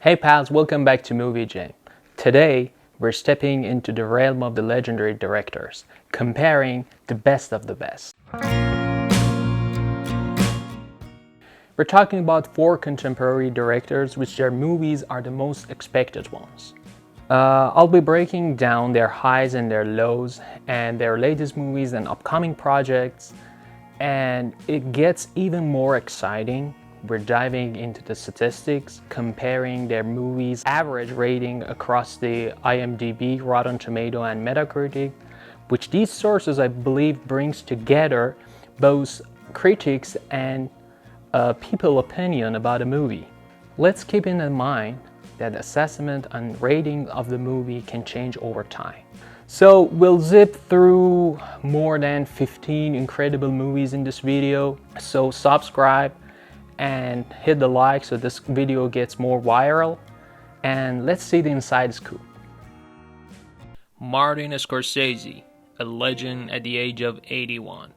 Hey pals, welcome back to Movie Jam. Today, we're stepping into the realm of the legendary directors, comparing the best of the best. We're talking about 4 contemporary directors which their movies are the most expected ones. I'll be breaking down their highs and their lows and their latest movies and upcoming projects, and it gets even more exciting. We're diving into the statistics, comparing their movies' average rating across the IMDb, Rotten Tomato, and Metacritic, which these sources I believe brings together both critics and people opinion about a movie. Let's keep in mind that assessment and rating of the movie can change over time. So we'll zip through more than 15 incredible movies in this video, so subscribe and hit the like so this video gets more viral, and let's see the inside scoop. Martin Scorsese, a legend at the age of 81.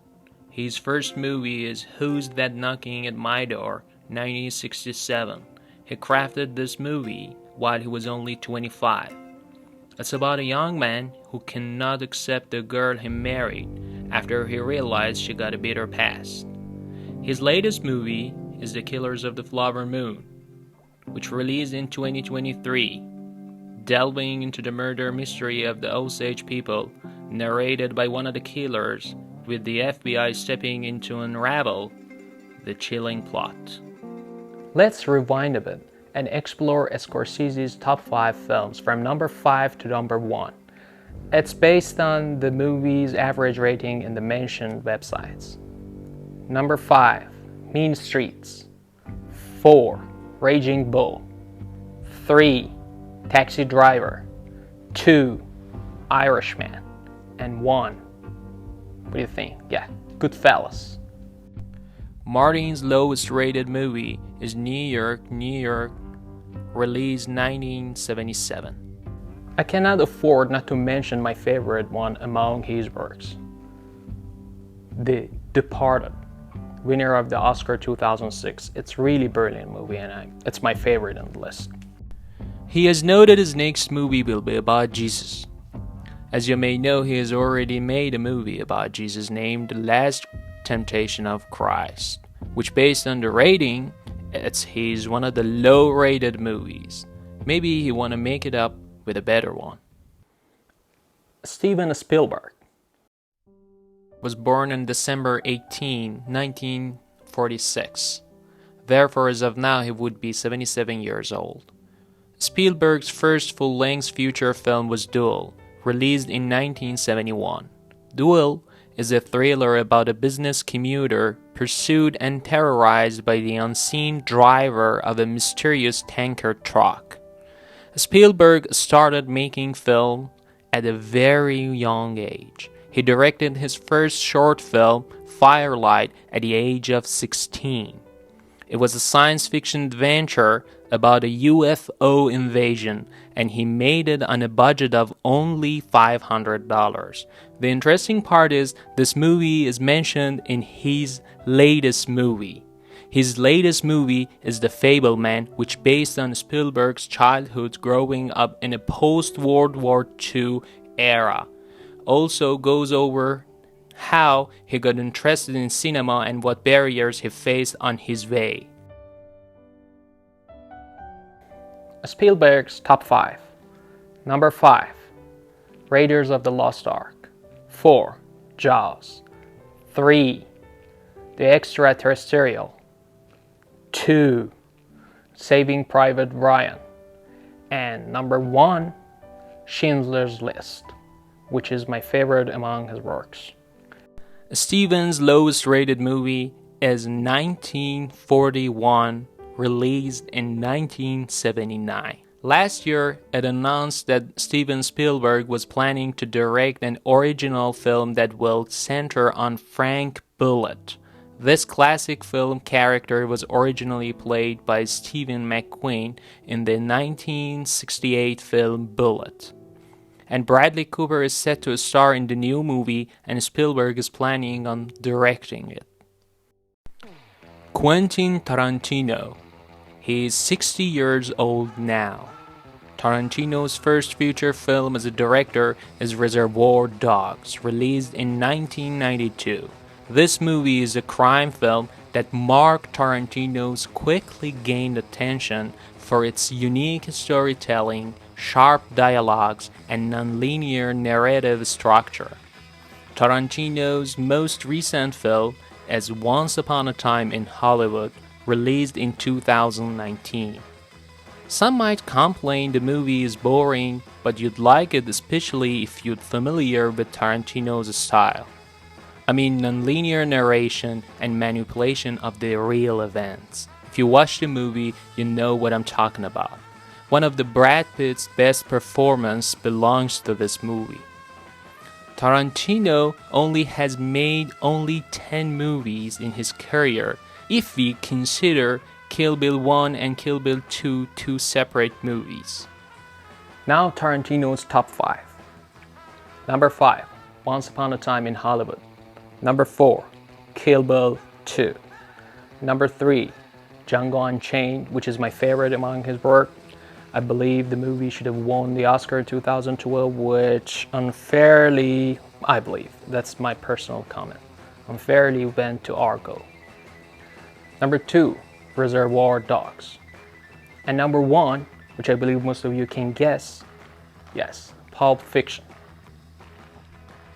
His first movie is Who's That Knocking at My Door, 1967. He crafted this movie while he was only 25. It's about a young man who cannot accept the girl he married after he realized she got a bitter past. His latest movie is The Killers of the Flower Moon, which released in 2023, delving into the murder mystery of the Osage people, narrated by one of the killers, with the FBI stepping in to unravel the chilling plot. Let's rewind a bit and explore Scorsese's top 5 films from number 5 to number 1. It's based on the movie's average rating in the mentioned websites. Number 5, Mean Streets. 4, Raging Bull. 3, Taxi Driver. 2, Irishman. And 1, what do you think? Yeah, Goodfellas. Martin's lowest rated movie is New York, New York, released 1977. I cannot afford not to mention my favorite one among his works, The Departed, winner of the Oscar 2006. It's really brilliant movie and it's my favorite on the list. He has noted his next movie will be about Jesus. As you may know, he has already made a movie about Jesus named The Last Temptation of Christ, which based on the rating, he's one of the low-rated movies. Maybe he want to make it up with a better one. Steven Spielberg was born on December 18, 1946. Therefore, as of now, he would be 77 years old. Spielberg's first full-length feature film was Duel, released in 1971. Duel is a thriller about a business commuter pursued and terrorized by the unseen driver of a mysterious tanker truck. Spielberg started making film at a very young age. He directed his first short film, Firelight, at the age of 16. It was a science fiction adventure about a UFO invasion, and he made it on a budget of only $500. The interesting part is this movie is mentioned in his latest movie. His latest movie is The Fableman, which based on Spielberg's childhood growing up in a post-World War II era. Also goes over how he got interested in cinema and what barriers he faced on his way. Spielberg's top 5. Number 5, Raiders of the Lost Ark. 4, Jaws. 3, The Extraterrestrial. 2, Saving Private Ryan. And number 1, Schindler's List, which is my favorite among his works. Steven's lowest rated movie is 1941, released in 1979. Last year, it announced that Steven Spielberg was planning to direct an original film that will center on Frank Bullitt. This classic film character was originally played by Stephen McQueen in the 1968 film Bullitt. And Bradley Cooper is set to star in the new movie, and Spielberg is planning on directing it. Quentin Tarantino, He is 60 years old now. Tarantino's first feature film as a director is Reservoir Dogs, released in 1992. This movie is a crime film that Mark Tarantino's quickly gained attention for its unique storytelling, sharp dialogues, and non-linear narrative structure. Tarantino's most recent film is Once Upon a Time in Hollywood, released in 2019. Some might complain the movie is boring, but you'd like it especially if you're familiar with Tarantino's style. I mean, nonlinear narration and manipulation of the real events. If you watch the movie, you know what I'm talking about. One of the Brad Pitt's best performance belongs to this movie. Tarantino has made only 10 movies in his career if we consider Kill Bill 1 and Kill Bill 2 two separate movies. Now Tarantino's top 5. Number 5, Once Upon a Time in Hollywood. Number 4, Kill Bill 2. Number 3, Django Unchained, which is my favorite among his work. I believe the movie should have won the Oscar 2012, which unfairly, I believe, that's my personal comment, unfairly went to Argo. Number 2, Reservoir Dogs. And number 1, which I believe most of you can guess, yes, Pulp Fiction.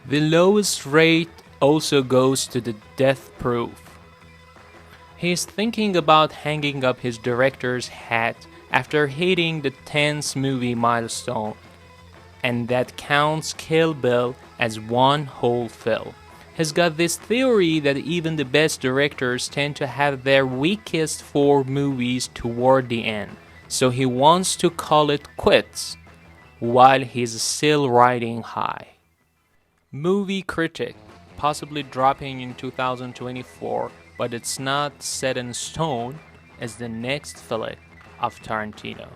The lowest rate also goes to the Death Proof. He's thinking about hanging up his director's hat after hitting the 10th movie milestone, and that counts Kill Bill as one whole film. He's got this theory that even the best directors tend to have their weakest 4 movies toward the end, so he wants to call it quits while he's still riding high. Movie Critic, possibly dropping in 2024, but it's not set in stone, as the next flick of Tarantino.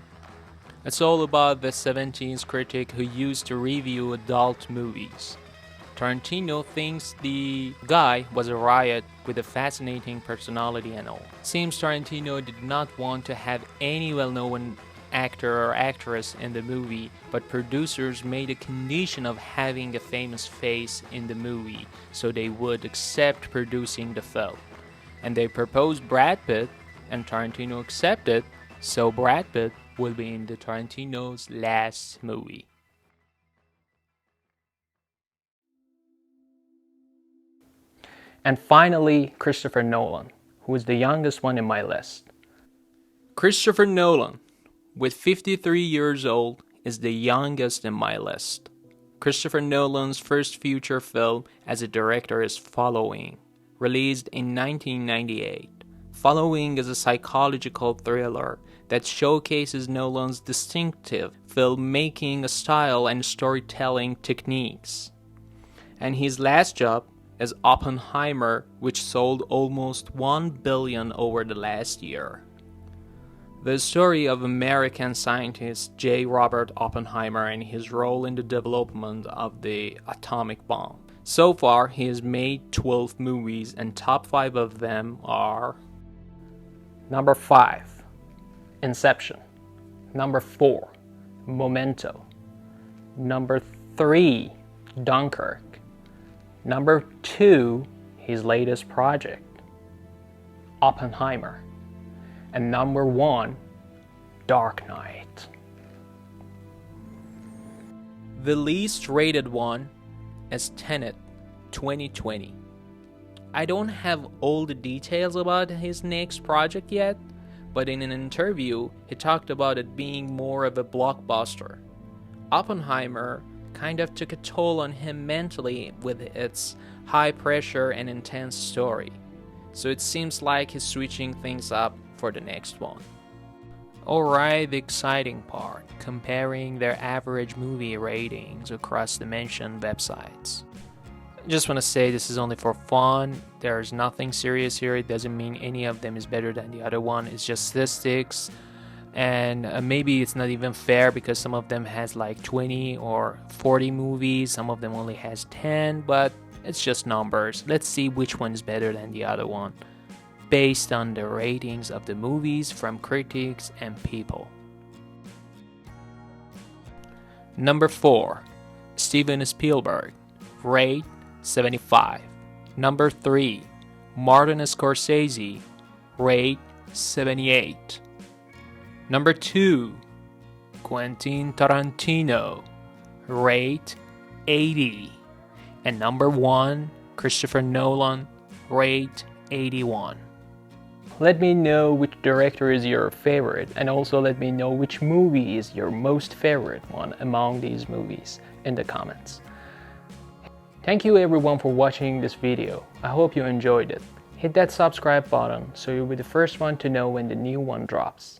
It's all about the 70s critic who used to review adult movies. Tarantino thinks the guy was a riot with a fascinating personality and all. Seems Tarantino did not want to have any well-known actor or actress in the movie, but producers made a condition of having a famous face in the movie so they would accept producing the film. And they proposed Brad Pitt, and Tarantino accepted, so Brad Pitt will be in the Tarantino's last movie. And finally, Christopher Nolan, who is the youngest one in my list. Christopher Nolan, with 53 years old, is the youngest in my list. Christopher Nolan's first feature film as a director is Following, released in 1998. Following is a psychological thriller that showcases Nolan's distinctive filmmaking style and storytelling techniques. And his last job is Oppenheimer, which sold almost 1 billion over the last year. The story of American scientist J. Robert Oppenheimer and his role in the development of the atomic bomb. So far, he has made 12 movies, and top 5 of them are: Number 5, Inception. Number 4, Memento. Number 3, Dunkirk. Number 2, his latest project, Oppenheimer. And number 1, Dark Knight. The least rated one is Tenet 2020. I don't have all the details about his next project yet, but in an interview, he talked about it being more of a blockbuster. Oppenheimer kind of took a toll on him mentally with its high pressure and intense story, so it seems like he's switching things up for the next one. Alright, the exciting part, comparing their average movie ratings across the mentioned websites. I just want to say this is only for fun. There's nothing serious here. It doesn't mean any of them is better than the other one. It's just statistics, and maybe it's not even fair because some of them has like 20 or 40 movies, some of them only has 10, but it's just numbers. Let's see which one is better than the other one. based on the ratings of the movies from critics and people. Number 4. Steven Spielberg, rate 75. Number 3. Martin Scorsese, rate 78. Number 2. Quentin Tarantino, rate 80. And number 1. Christopher Nolan, rate 81. Let me know which director is your favorite, and also let me know which movie is your most favorite one among these movies in the comments. Thank you everyone for watching this video. I hope you enjoyed it. Hit that subscribe button so you'll be the first one to know when the new one drops.